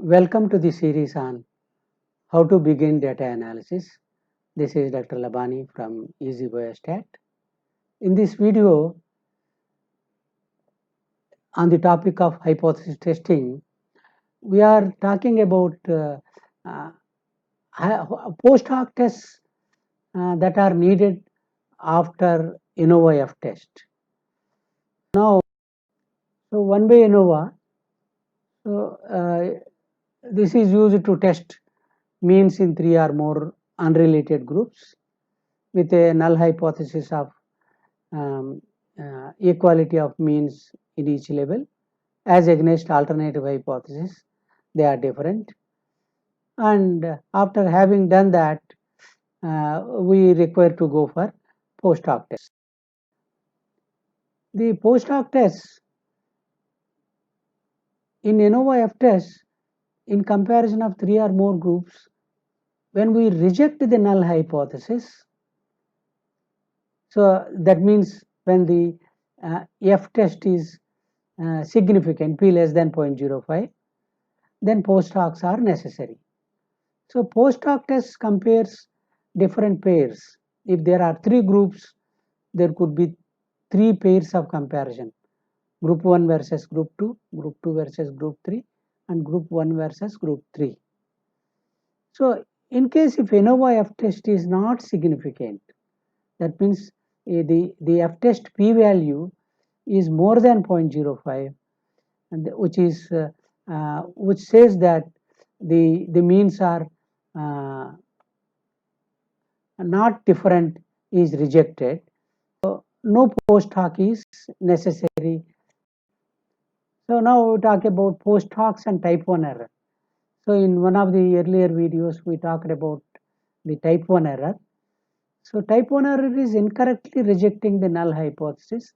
Welcome to the series on how to begin data analysis. This is Dr. Labani from Easy Biostat. In this video, on the topic of hypothesis testing, we are talking about post hoc tests that are needed after ANOVA F test. Now, one way ANOVA, this is used to test means in 3 or more unrelated groups with a null hypothesis of equality of means in each level. As against alternative hypothesis, they are different. And after having done that, we require to go for post hoc tests. The post hoc tests in ANOVA F test, in comparison of 3 or more groups, when we reject the null hypothesis, so that means when the F test is significant, p less than 0.05, then post hocs are necessary. So post hoc test compares different pairs. If there are 3 groups, there could be 3 pairs of comparison: group 1 versus group 2, group 2 versus group 3, and group 1 versus group 3. So in case if ANOVA F test is not significant, that means the F test p value is more than 0.05, and which says that the means are not different, is rejected. So no post hoc is necessary. So now we talk about post hocs and type 1 error. So in one of the earlier videos we talked about the type 1 error. So type 1 error is incorrectly rejecting the null hypothesis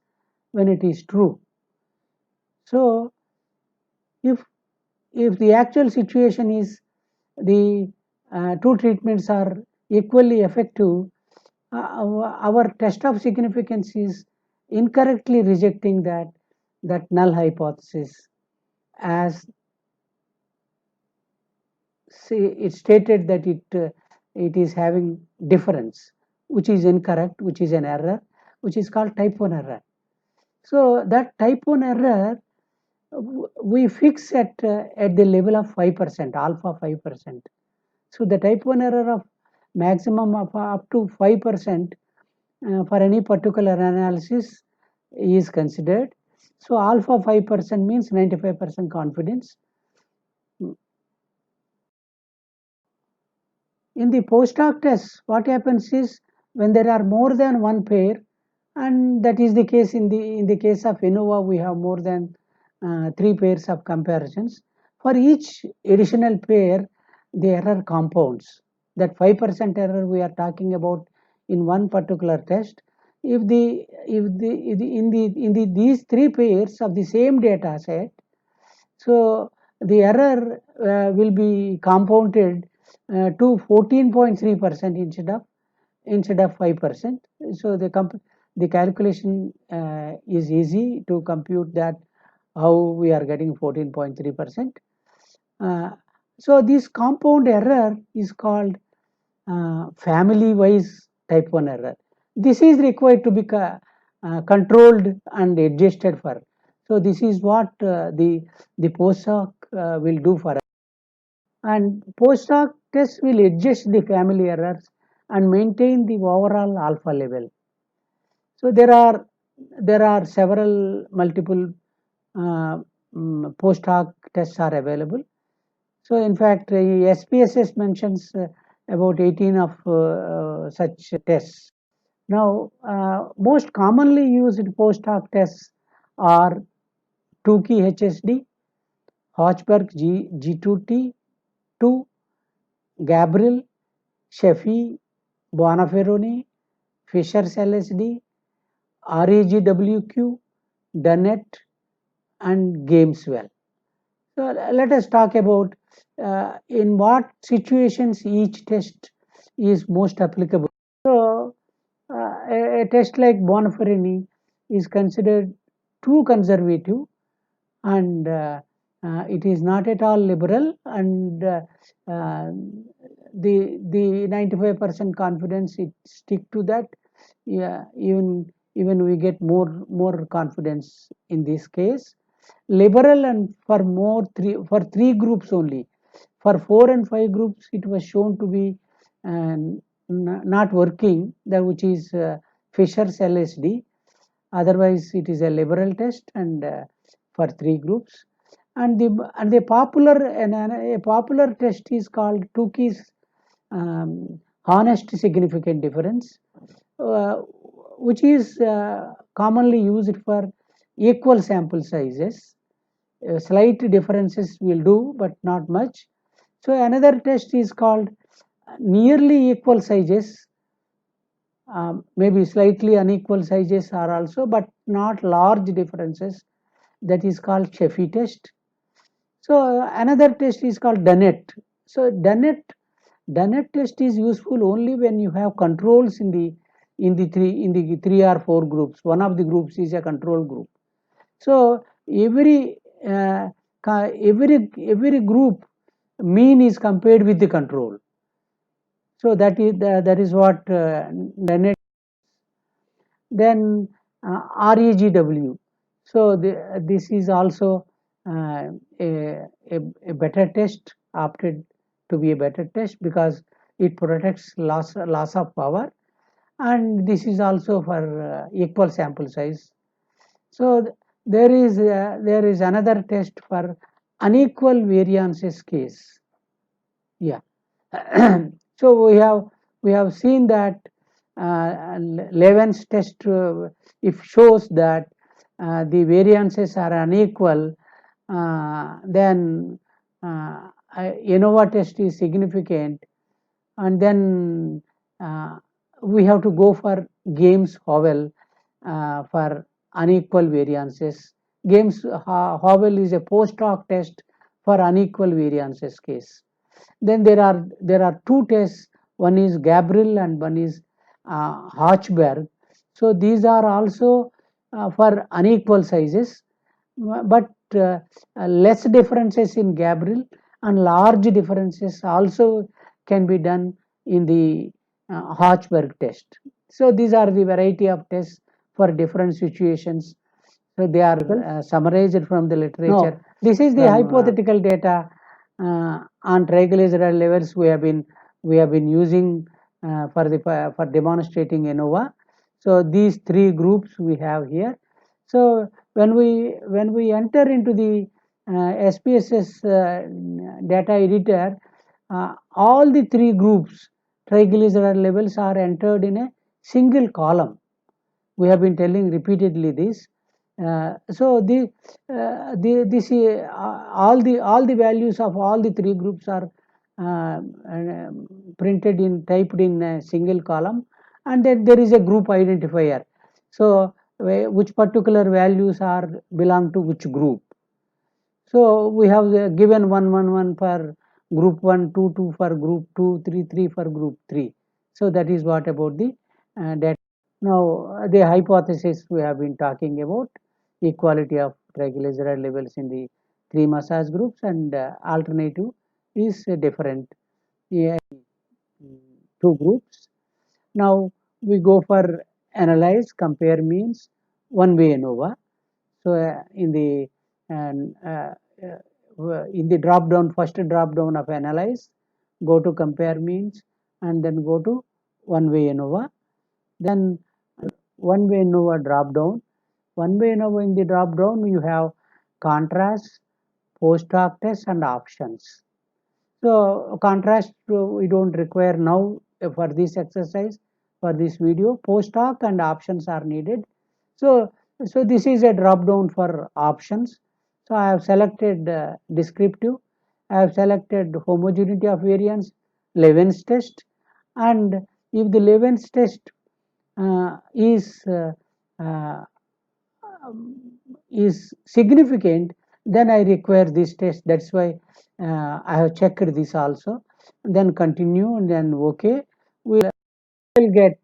when it is true. So if the actual situation is the 2 treatments are equally effective, our test of significance is incorrectly rejecting that null hypothesis, as it stated that it is having difference, which is incorrect, which is an error, which is called type 1 error. So that type 1 error we fix at the level of 5%, alpha 5%. So the type 1 error of maximum of up to 5% for any particular analysis is considered. So alpha 5% means 95% confidence. In the post hoc test, what happens is when there are more than one pair, and that is the case in the case of ANOVA, we have more than 3 pairs of comparisons. For each additional pair, the error compounds. That 5% error we are talking about in one particular test, if these 3 pairs of the same data set, so the error will be compounded to 14.3% instead of 5%. So the calculation is easy to compute that how we are getting 14.3%. So this compound error is called family wise type 1 error. This is required to be controlled and adjusted for. So this is what the post hoc will do for us. And post hoc test will adjust the family errors and maintain the overall alpha level. So there are several multiple post hoc tests are available. So in fact, SPSS mentions about 18 of such tests. Now, most commonly used post hoc tests are Tukey HSD, Hochberg G2T, 2, Gabriel, Sheffy, Buonaferroni, Fisher's LSD, REGWQ, Dunnett, and Gameswell. So let us talk about in what situations each test is most applicable. So a test like Buonaferroni is considered too conservative, and it is not at all liberal, and the 95% confidence, it stick to that. Yeah, even we get more confidence in this case. Liberal and for three groups only. For 4 and 5 groups, it was shown to be not working, which is Fisher's LSD. Otherwise, it is a liberal test, and for 3 groups. And a popular test is called Tukey's honest significant difference, uh, which is commonly used for equal sample sizes. Slight differences will do, but not much. So another test is called nearly equal sizes. Maybe slightly unequal sizes are also, but not large differences. That is called Sheffey test. So another test is called Dunnett. So Dunnett test is useful only when you have controls in the three or four groups. One of the groups is a control group. So every group mean is compared with the control. So that is what Dunnett. Then REGW. So this is also a better test, opted to be a better test because it protects loss of power, and this is also for equal sample size. So there is another test for unequal variances case. Yeah. So we have seen that Leven's test if shows that the variances are unequal, then ANOVA test is significant, and then we have to go for Games-Howell for unequal variances. Games-Howell is a post hoc test for unequal variances case. Then there are two tests. One is Gabriel and one is Hochberg. So these are also for unequal sizes, but less differences in Gabriel and large differences also can be done in the Hochberg test. So these are the variety of tests for different situations. So they are summarized from the literature. No, this is the hypothetical data on triglyceride levels we have been using for demonstrating ANOVA. So these 3 groups we have here. So when we enter into the SPSS data editor, all the 3 groups triglyceride levels are entered in a single column. We have been telling repeatedly this. So all the values of all the 3 groups are typed in a single column, and then there is a group identifier. So which particular values are belong to which group. So we have given 111 for group 1, 22 for group 2, 33 for group 3. So that is what about the data. Now the hypothesis we have been talking about, equality of triglyceride levels in the 3 massage groups, and alternative is different. Yeah, 2 groups. Now we go for analyze, compare means, one-way ANOVA. So in the drop down, first drop down of analyze, go to compare means, and then go to one-way ANOVA. Then one-way ANOVA drop down. One-way ANOVA in the drop down you have contrast, post hoc test, and options. So contrast we don't require now for this exercise, for this video. Post hoc and options are needed. So this is a drop down for options. So I have selected descriptive, I have selected homogeneity of variance, Leven's test, and if the Leven's test is significant, then I require this test. That's why I have checked this also. Then continue, and then OK. We will get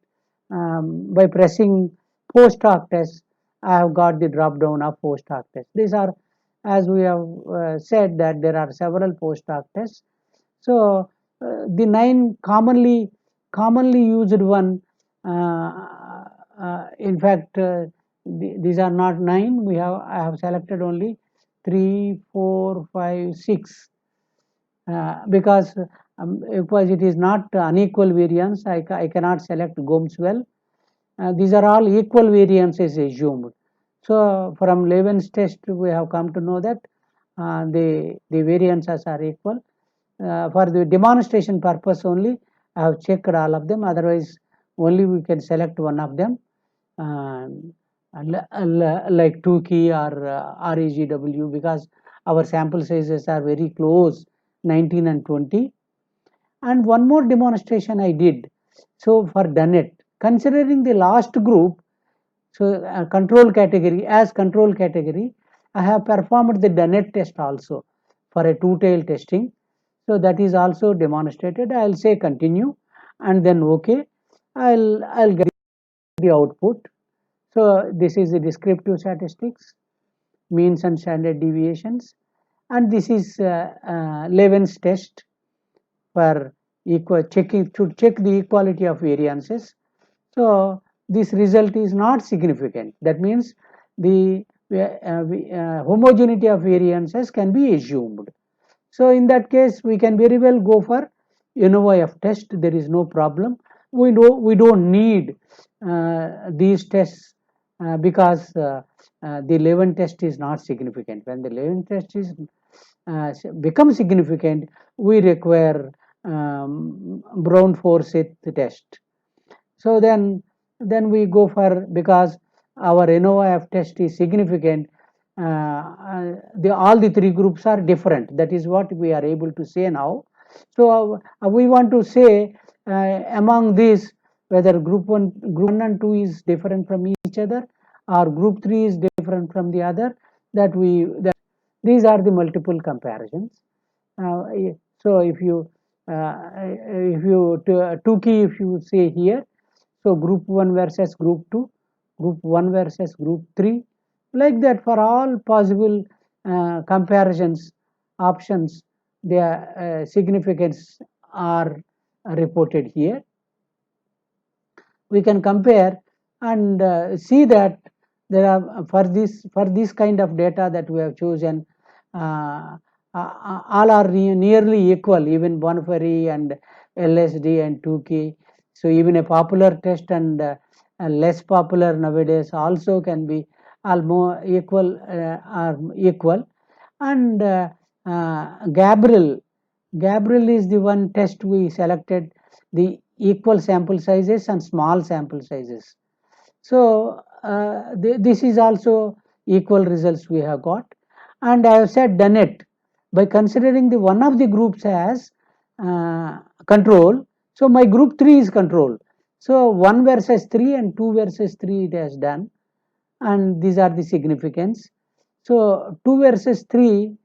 by pressing post hoc test. I have got the drop down of post hoc test. These are as we have said that there are several post-hoc tests. So the 9 commonly used one, in fact, these are not 9. I have selected only 3, 4, 5, 6, because it is not unequal variance. I cannot select Gomeswell. These are all equal variances assumed. So from Leven's test, we have come to know that the variances are equal. For the demonstration purpose only, I have checked all of them. Otherwise, only we can select one of them, like Tukey or REGW, because our sample sizes are very close, 19 and 20. And one more demonstration I did. So for Dunnett, considering the last group, so control category, I have performed the Dunnett test also for a two-tail testing. So that is also demonstrated. I'll say continue and then OK. I'll get the output. So this is the descriptive statistics, means and standard deviations, and this is Leven's test for checking to check the equality of variances. So this result is not significant. That means the homogeneity of variances can be assumed. So in that case, we can very well go for NOIF test. There is no problem. We don't need these tests because the Leven test is not significant. When the Leven test is becomes significant, we require Brown-Forsyth test. So then we go for, because our NOIF test is significant, all the three groups are different. That is what we are able to say now. So we want to say among these whether group 1 and 2 is different from each other, or group 3 is different from the other. These are the multiple comparisons. So if you Tukey, if you say here, so group 1 versus group 2, group 1 versus group 3, like that for all possible comparisons options, their significance are reported here. We can compare and see that there are for this kind of data that we have chosen, all are nearly equal, even Bonferry and LSD and Tukey. So even a popular test and less popular nowadays also can be almost equal, are equal. And Gabriel is the one test we selected, the equal sample sizes and small sample sizes. So this is also equal results we have got. And I have said Dunnett, by considering the one of the groups as control, so my group 3 is control. So 1 versus 3 and 2 versus 3 it has done, and these are the significance. So 2 versus 3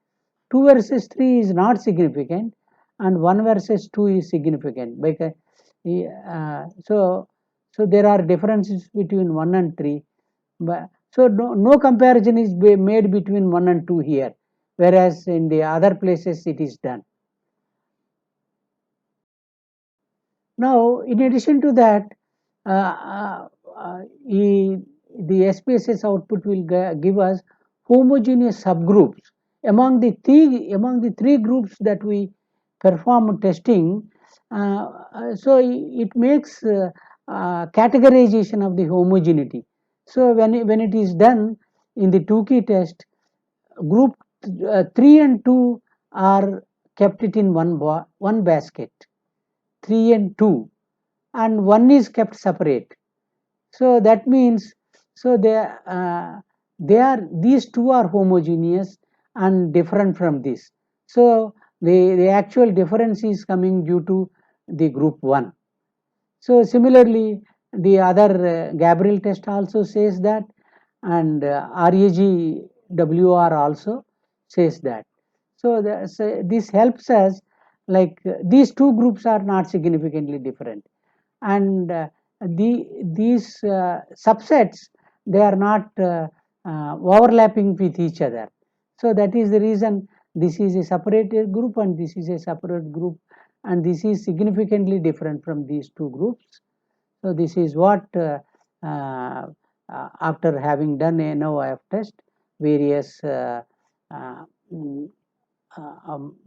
is not significant, and 1 versus 2 is significant. Because so there are differences between 1 and 3, but so no comparison is made between 1 and 2 here, whereas in the other places it is done. Now, in addition to that, the SPSS output will give us homogeneous subgroups among the three groups that we perform testing. So it makes categorization of the homogeneity. So when it is done in the Tukey test, group 3 and 2 are kept it in one basket, 3 and 2, and 1 is kept separate. So that means, so these two are homogeneous and different from this. So the actual difference is coming due to the group 1. So similarly, the other Gabriel test also says that, and REGWR also says that. So this helps us, like these two groups are not significantly different, and these subsets, they are not overlapping with each other. So that is the reason this is a separated group and this is a separate group, and this is significantly different from these two groups. So this is what after having done a NOIF test, various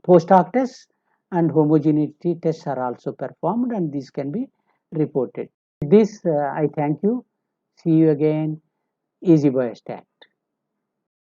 post hoc tests and homogeneity tests are also performed, and these can be reported. With this, I thank you. See you again. Easy Biostat.